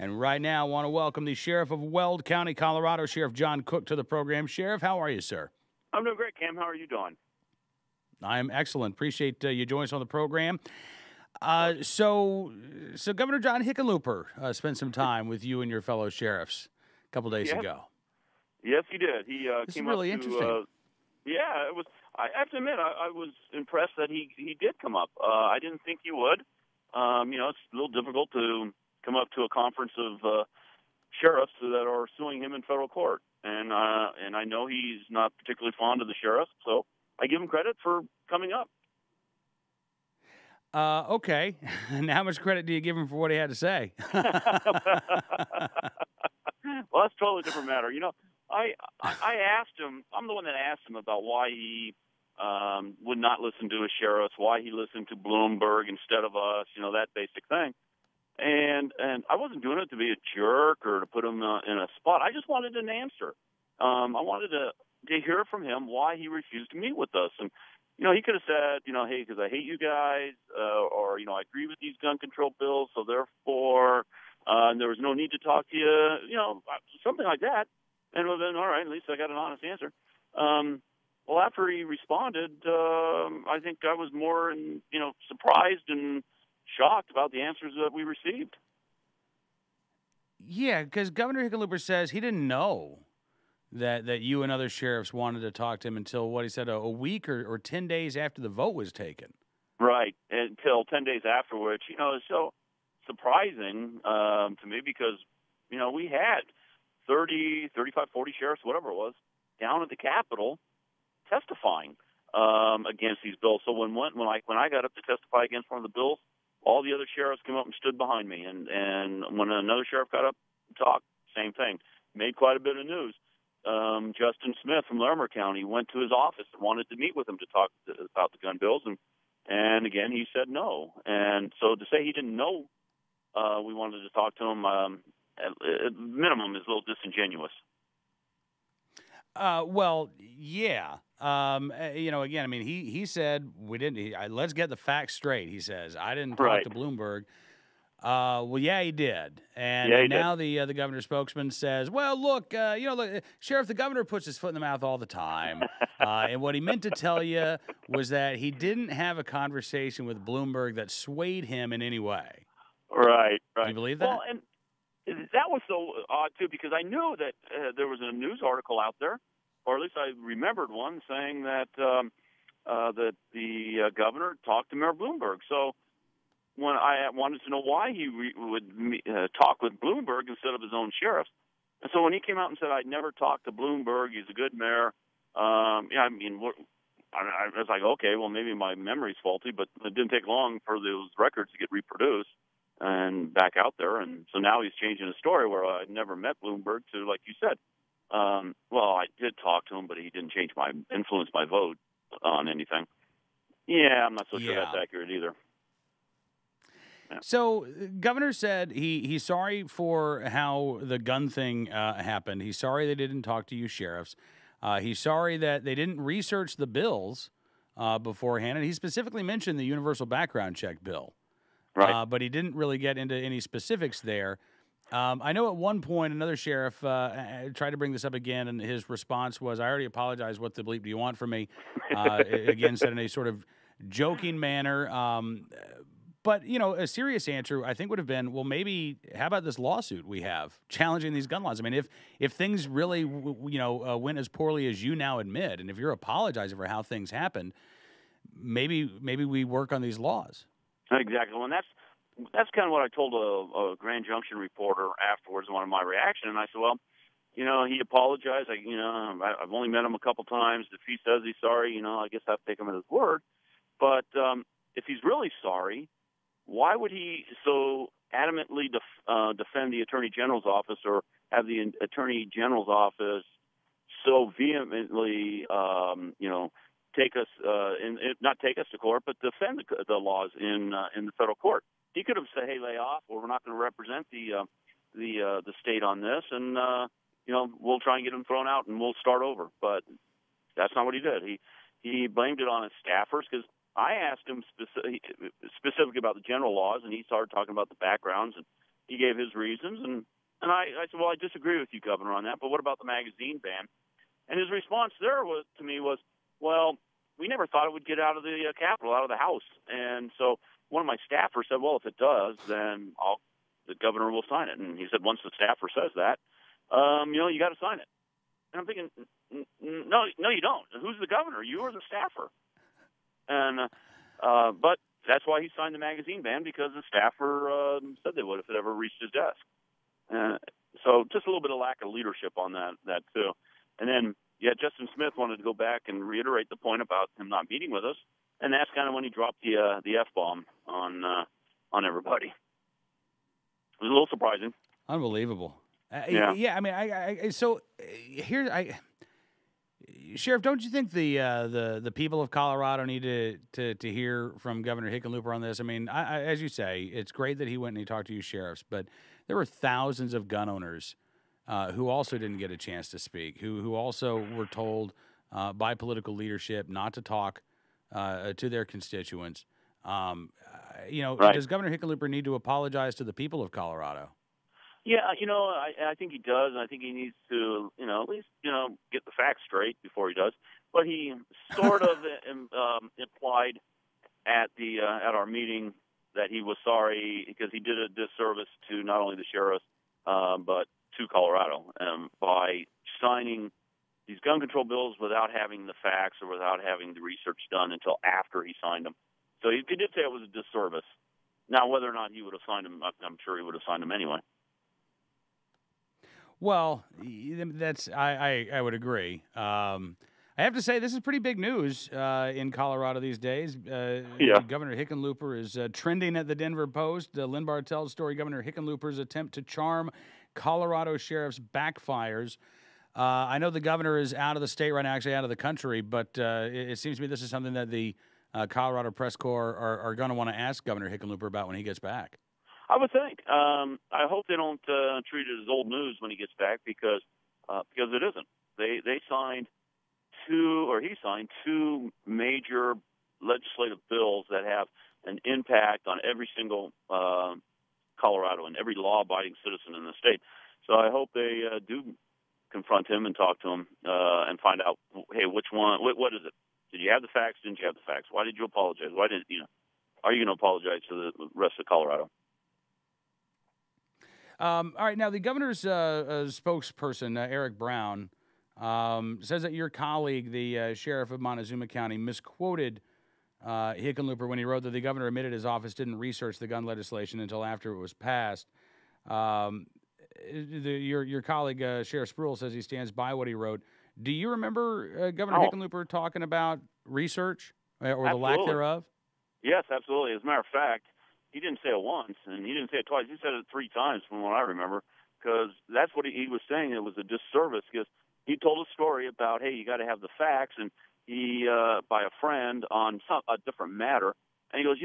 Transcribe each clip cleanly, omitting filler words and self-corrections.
And right now, I want to welcome the Sheriff of Weld County, Colorado, Sheriff John Cooke, to the program. Sheriff, how are you, sir? I'm doing great, Cam. How are you doing? I am excellent. Appreciate you joining us on the program. So Governor John Hickenlooper spent some time with you and your fellow sheriffs a couple days ago. Yes, he did. He This came is really up to, interesting. yeah, it was. I have to admit, I was impressed that he did come up. I didn't think he would. It's a little difficult to come up to a conference of sheriffs that are suing him in federal court, and I know he's not particularly fond of the sheriffs, so I give him credit for coming up. Okay. And how much credit do you give him for what he had to say? Well, that's a totally different matter. I asked him. I'm the one that asked him about why he would not listen to his sheriffs, why he listened to Bloomberg instead of us. That basic thing. And I wasn't doing it to be a jerk or to put him in a spot. I just wanted an answer. I wanted to hear from him why he refused to meet with us. And he could have said, hey, because I hate you guys, or I agree with these gun control bills, so therefore there was no need to talk to you, something like that. And well, then, all right, at least I got an honest answer. Well, after he responded, I think I was more, surprised and shocked about the answers that we received. Yeah, because Governor Hickenlooper says he didn't know that you and other sheriffs wanted to talk to him until, what he said, a week or 10 days after the vote was taken. Right, until 10 days after, which, is so surprising to me because, we had 30, 35, 40 sheriffs, whatever it was, down at the Capitol testifying against these bills. So when I got up to testify against one of the bills, all the other sheriffs came up and stood behind me. And when another sheriff got up and talked, same thing. Made quite a bit of news. Justin Smith from Larimer County went to his office and wanted to meet with him to talk about the gun bills. And again, he said no. And so to say he didn't know we wanted to talk to him, at minimum, is a little disingenuous. Well, yeah. Again, I mean, he said we didn't. Let's get the facts straight. He says I didn't talk to Bloomberg. Well, yeah, he did, and now the governor's spokesman says, well, look, Sheriff, the governor puts his foot in the mouth all the time, and what he meant to tell you was that he didn't have a conversation with Bloomberg that swayed him in any way. Right. Do you believe that? Well, and that was so odd too, because I knew that there was a news article out there, or at least I remembered one saying that that the governor talked to Mayor Bloomberg. So when I wanted to know why he would talk with Bloomberg instead of his own sheriffs, and so when he came out and said I'd never talked to Bloomberg, he's a good mayor. I was like, okay, well maybe my memory's faulty, but it didn't take long for those records to get reproduced and back out there. And so now he's changing the story where I'd never met Bloomberg to, like you said, well, I did talk to him, but he didn't influence my vote on anything. Yeah, I'm not so sure that's accurate either. Yeah. So, Governor said he's sorry for how the gun thing happened. He's sorry they didn't talk to you sheriffs. He's sorry that they didn't research the bills beforehand, and he specifically mentioned the universal background check bill. Right. But he didn't really get into any specifics there. I know at one point another sheriff tried to bring this up again, and his response was, I already apologized. What the bleep do you want from me? Again, said in a sort of joking manner. But, a serious answer, I think, would have been, well, maybe how about this lawsuit we have challenging these gun laws? I mean, if things really, went as poorly as you now admit, and if you're apologizing for how things happened, maybe we work on these laws. Exactly. Well, and that's kind of what I told a Grand Junction reporter afterwards, one of my reaction. And I said, well, he apologized. I've only met him a couple times. If he says he's sorry, I guess I have to take him at his word. But if he's really sorry, why would he so adamantly defend the Attorney General's office or have the Attorney General's office so vehemently, take us not take us to court, but defend the laws in the federal court? He could have said, "Hey, lay off, or we're not going to represent the state on this, and we'll try and get him thrown out, and we'll start over." But that's not what he did. He blamed it on his staffers because I asked him specifically about the general laws, and he started talking about the backgrounds he gave his reasons, and I said, well, I disagree with you, Governor, on that, but what about the magazine ban? And his response there was to me was, well, we never thought it would get out of the Capitol, out of the House. And so one of my staffers said, well, if it does, then the governor will sign it. And he said, once the staffer says that, you got to sign it. And I'm thinking, no, you don't. Who's the governor? You or the staffer? And but that's why he signed the magazine ban, because the staffer said they would if it ever reached his desk. So just a little bit of lack of leadership on that too. And then, Justin Smith wanted to go back and reiterate the point about him not meeting with us, and that's kind of when he dropped the F-bomb on everybody. It was a little surprising. Unbelievable. Yeah. I mean, Sheriff, don't you think the people of Colorado need to hear from Governor Hickenlooper on this? I mean, as you say, it's great that he went and he talked to you sheriffs, but there were thousands of gun owners who also didn't get a chance to speak, who also were told by political leadership not to talk to their constituents. Right. Does Governor Hickenlooper need to apologize to the people of Colorado? Yeah, I think he does, and I think he needs to, at least, get the facts straight before he does. But he sort of implied at our meeting that he was sorry because he did a disservice to not only the sheriffs, but to Colorado by signing these gun control bills without having the facts or without having the research done until after he signed them. So he did say it was a disservice. Now, whether or not he would have signed them, I'm sure he would have signed them anyway. Well, that's I would agree. I have to say this is pretty big news in Colorado these days. Governor Hickenlooper is trending at the Denver Post. Lynn Bartell's story: Governor Hickenlooper's attempt to charm Colorado sheriffs backfires. I know the governor is out of the state right now, actually out of the country, but it seems to me this is something that the Colorado Press Corps are going to want to ask Governor Hickenlooper about when he gets back. I would think. I hope they don't treat it as old news when he gets back, because it isn't. He signed two major legislative bills that have an impact on every single Coloradoan, every law-abiding citizen in the state. So I hope they do confront him and talk to him and find out, hey, which one? What is it? Did you have the facts? Didn't you have the facts? Why did you apologize? Why didn't you? Are you going to apologize to the rest of Colorado? All right. Now, the governor's spokesperson, Eric Brown, says that your colleague, the sheriff of Montezuma County, misquoted Hickenlooper when he wrote that the governor admitted his office didn't research the gun legislation until after it was passed. Your colleague, Sheriff Spruill, says he stands by what he wrote. Do you remember Governor Hickenlooper talking about research or the lack thereof? Yes, absolutely. As a matter of fact, he didn't say it once, and he didn't say it twice. He said it 3 times from what I remember, because that's what he was saying. It was a disservice, because he told a story about, hey, you got to have the facts, and he, by a friend on a different matter, and he goes,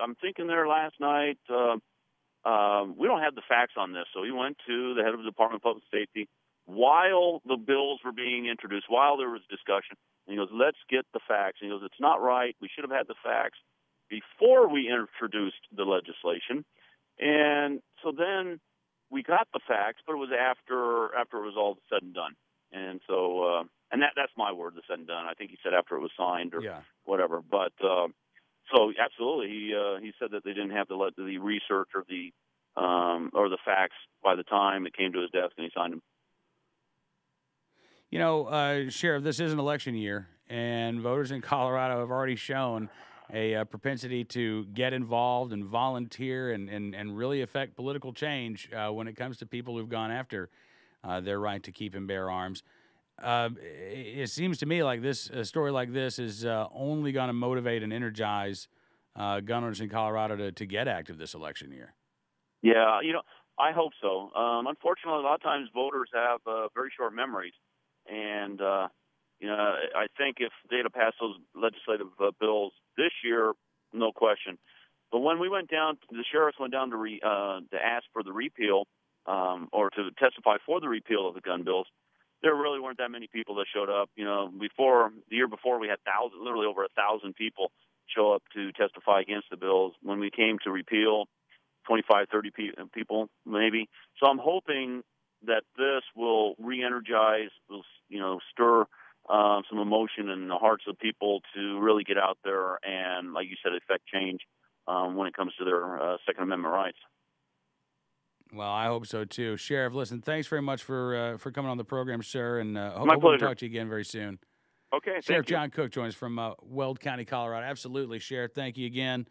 I'm thinking there last night, we don't have the facts on this. So he went to the head of the Department of Public Safety while the bills were being introduced, while there was discussion, and he goes, let's get the facts. And he goes, it's not right. We should have had the facts before we introduced the legislation. And so then we got the facts, but it was after it was all said and done. And so, and that's my word, the said and done. I think he said after it was signed or whatever. But so absolutely, he said that they didn't have the research or the facts by the time it came to his desk and he signed them. Sheriff, this is an election year, and voters in Colorado have already shown a propensity to get involved and volunteer and really affect political change when it comes to people who've gone after their right to keep and bear arms. It seems to me like a story like this is only going to motivate and energize gun owners in Colorado to get active this election year. Yeah, I hope so. Unfortunately, a lot of times voters have very short memories. And, I think if they'd have passed those legislative bills this year, no question. But when the sheriffs went down to ask for the repeal or to testify for the repeal of the gun bills, there really weren't that many people that showed up. The year before, we had literally over 1,000 people show up to testify against the bills. When we came to repeal, 25, 30 people maybe. So I'm hoping that this will re-energize, will, stir some emotion in the hearts of people to really get out there and, like you said, affect change when it comes to their Second Amendment rights. Well, I hope so too, Sheriff. Listen, thanks very much for coming on the program, sir, and My hope pleasure. to talk to you again very soon. Okay, Sheriff thank you. John Cooke joins us from Weld County, Colorado. Absolutely, Sheriff. Thank you again.